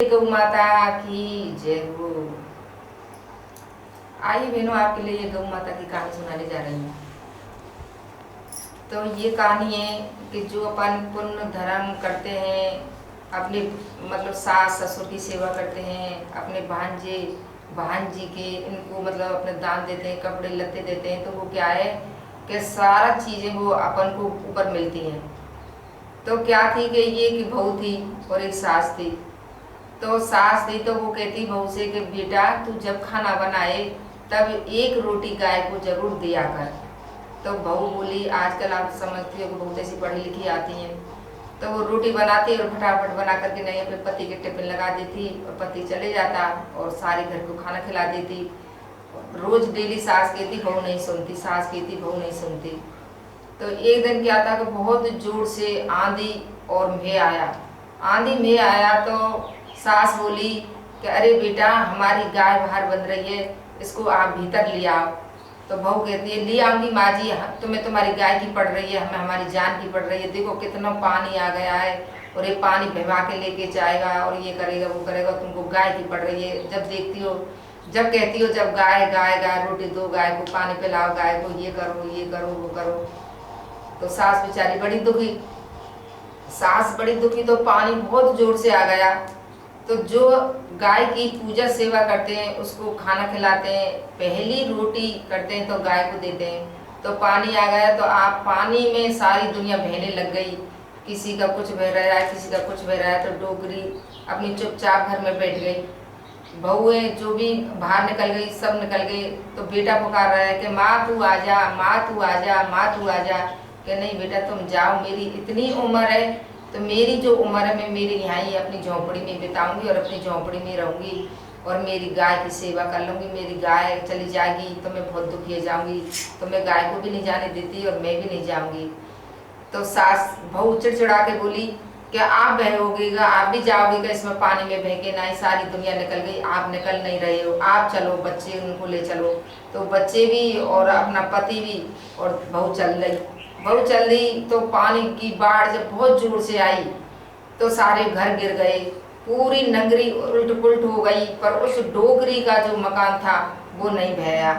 गौ माता की जय हो। आइए बहनों, आपके लिए ये गौ माता की कहानी सुनाने जा रही हूँ। तो ये कहानी है कि जो अपन पुण्य धर्म करते हैं, अपने मतलब सास ससुर की सेवा करते हैं, अपने भांजे भांजी के इनको मतलब अपने दान देते हैं, कपड़े लत्ते देते हैं, तो वो क्या है कि सारा चीज़ें वो अपन को ऊपर मिलती हैं। तो क्या थी कि ये कि बहू थी और एक सास थी। तो सास थी तो वो कहती बहू से कि बेटा तू जब खाना बनाए तब एक रोटी गाय को जरूर दिया कर। तो बहू बोली आजकल आप समझती हो कि बहुत ऐसी पढ़ी लिखी आती हैं, तो वो रोटी बनाती और फटाफट बना करके नहीं अपने पति के टिफिन लगा देती और पति चले जाता और सारे घर को खाना खिला देती। रोज डेली सास कहती बहू नहीं सुनती, सास कहती बहू नहीं सुनती। तो एक दिन क्या था कि बहुत जोर से आंधी और मेह आया। आंधी मेह आया तो सास बोली कि अरे बेटा हमारी गाय बाहर बंध रही है, इसको आप भीतर ले आओ। तो बहू कहती है ले आऊंगी माँ जी, तुम्हें तुम्हारी गाय की पड़ रही है, हमें हमारी जान की पड़ रही है। देखो कितना पानी आ गया है और ये पानी बहवा के लेके जाएगा और ये करेगा वो करेगा, तुमको गाय की पड़ रही है। जब देखती हो, जब कहती हो जब गाय गाय गाय रोटी दो गाय को, पानी पिलाओ गाय को, ये करो वो करो। तो सास बेचारी बड़ी दुखी, सास बड़ी दुखी तो पानी बहुत जोर से आ गया। तो जो गाय की पूजा सेवा करते हैं उसको खाना खिलाते हैं, पहली रोटी करते हैं तो गाय को देते हैं। तो पानी आ गया तो आप पानी में सारी दुनिया बहने लग गई, किसी का कुछ बह रहा है, किसी का कुछ बह रहा है। तो डोकरी अपनी चुपचाप घर में बैठ गई। बहुएं जो भी बाहर निकल गई, सब निकल गई। तो बेटा पुकार रहा है कि माँ तू आ जा, माँ तू आ जा, माँ तू आ जा। कि नहीं बेटा तुम जाओ, मेरी इतनी उम्र है तो मेरी जो उम्र है मैं मेरे यहाँ ही अपनी झोंपड़ी में बिताऊंगी और अपनी झोंपड़ी में रहूंगी और मेरी गाय की सेवा कर लूँगी। मेरी गाय चली जाएगी तो मैं बहुत दुखी हो जाऊंगी, तो मैं गाय को भी नहीं जाने देती और मैं भी नहीं जाऊंगी। तो सास बहू चिड़चिड़ा के बोली कि आप बहोगेगा, आप भी जाओगेगा इसमें पानी में बह के? नहीं, सारी दुनिया निकल गई, आप निकल नहीं रहे हो, आप चलो, बच्चे उनको ले चलो। तो बच्चे भी और अपना पति भी और बहू चल रही। बहू चल रही तो पानी की बाढ़ जब बहुत जोर से आई तो सारे घर गिर गए, पूरी नगरी उल्ट पुल्ट हो गई। पर उस डोगरी का जो मकान था वो नहीं बहया।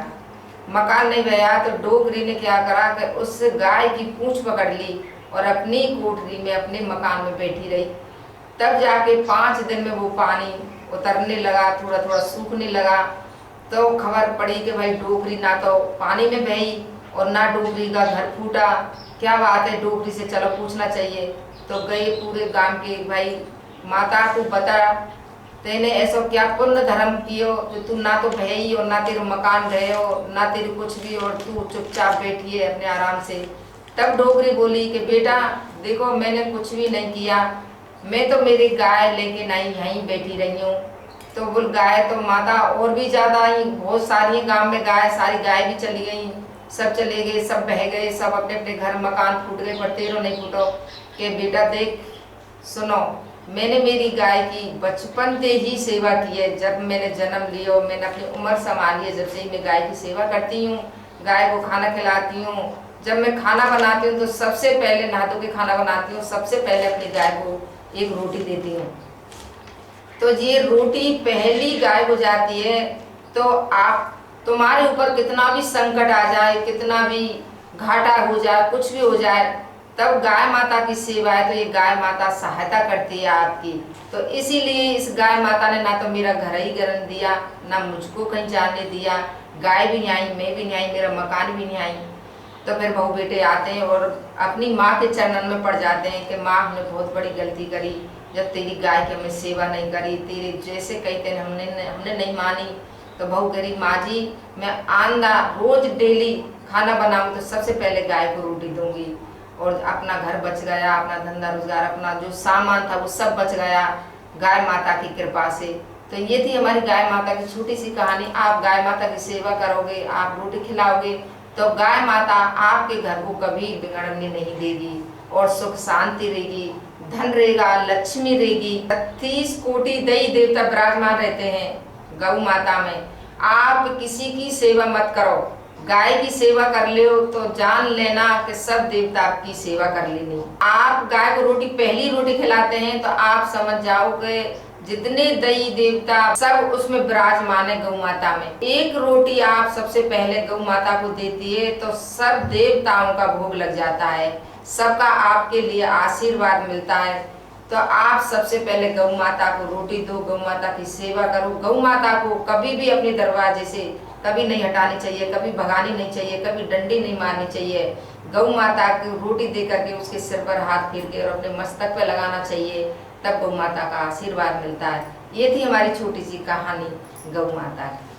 मकान नहीं बहया तो डोगरी ने क्या करा कि उस गाय की पूंछ पकड़ ली और अपनी कोठरी में अपने मकान में बैठी रही। तब जाके 5 दिन में वो पानी उतरने लगा, थोड़ा थोड़ा सूखने लगा। तो खबर पड़ी कि भाई डोगरी ना तो पानी में बही और ना डोगरी का घर फूटा। क्या बात है, डोगरी से चलो पूछना चाहिए। तो गए पूरे गांव के, भाई माता तू बता, तेने ऐसा क्या पुण्य धर्म कियो जो तू ना तो भई और ना तेरे मकान रहे हो, ना तेरे कुछ भी, और तू चुपचाप बैठी है अपने आराम से। तब डोगरी बोली कि बेटा देखो मैंने कुछ भी नहीं किया, मैं तो मेरी गाय लेके नहीं यहीं बैठी रही हूँ। तो बोल गाय तो माता और भी ज्यादा आई, बहुत सारी गांव में गाय, सारी गाय भी चली गई, सब चले गए, सब बह गए, सब अपने अपने घर मकान फूट गए, पर तेरो नहीं फूटो। कि बेटा देख सुनो, मैंने मेरी गाय की बचपन से ही सेवा की है। जब मैंने जन्म लिया, मैंने अपनी उम्र संभाली है, जब से ही मैं गाय की सेवा करती हूँ, गाय को खाना खिलाती हूँ। जब मैं खाना बनाती हूँ तो सबसे पहले नहा धो के खाना बनाती हूँ, सबसे पहले अपनी गाय को एक रोटी देती हूँ। तो ये रोटी पहली गाय को जाती है। तो आप तुम्हारे ऊपर कितना भी संकट आ जाए, कितना भी घाटा हो जाए, कुछ भी हो जाए, तब गाय माता की सेवा है तो ये गाय माता सहायता करती है आपकी। तो इसीलिए इस गाय माता ने ना तो मेरा घर ही गिरन दिया, ना मुझको कहीं जाने दिया। गाय भी नहीं आई, मैं भी नहीं आई, मेरा मकान भी नहीं आई। तो फिर बहू बेटे आते हैं और अपनी माँ के चरणन में पड़ जाते हैं कि माँ हमने बहुत बड़ी गलती करी, जब तेरी गाय की हमने सेवा नहीं करी, तेरे जैसे कहते हमने नहीं मानी। तो बहू कह रही माँ जी मैं आंदा रोज डेली खाना बनाऊँ तो सबसे पहले गाय को रोटी दूंगी। और अपना घर बच गया, अपना धंधा रोजगार, अपना जो सामान था वो सब बच गया गाय माता की कृपा से। तो ये थी हमारी गाय माता की छोटी सी कहानी। आप गाय माता की सेवा करोगे, आप रोटी खिलाओगे तो गाय माता आपके घर को कभी बिगड़ने नहीं देगी और सुख शांति रहेगी, धन रहेगा, लक्ष्मी रहेगी। 32 कोटि देवी देवता विराजमान रहते हैं गौ माता में। आप किसी की सेवा मत करो, गाय की सेवा कर ले तो जान लेना कि सब देवता आपकी सेवा कर लेनी। आप गाय को रोटी, पहली रोटी खिलाते हैं तो आप समझ जाओ कि जितने देवी देवता सब उसमें विराजमान है गौ माता में। एक रोटी आप सबसे पहले गौ माता को देती है तो सब देवताओं का भोग लग जाता है, सबका आपके लिए आशीर्वाद मिलता है। तो आप सबसे पहले गौ माता को रोटी दो, गौ माता की सेवा करो। गौ माता को कभी भी अपने दरवाजे से कभी नहीं हटानी चाहिए, कभी भगानी नहीं चाहिए, कभी डंडी नहीं मारनी चाहिए। गौ माता को रोटी दे करके उसके सिर पर हाथ फेर के और अपने मस्तक पर लगाना चाहिए, तब गौ माता का आशीर्वाद मिलता है। ये थी हमारी छोटी सी कहानी गौ माता की।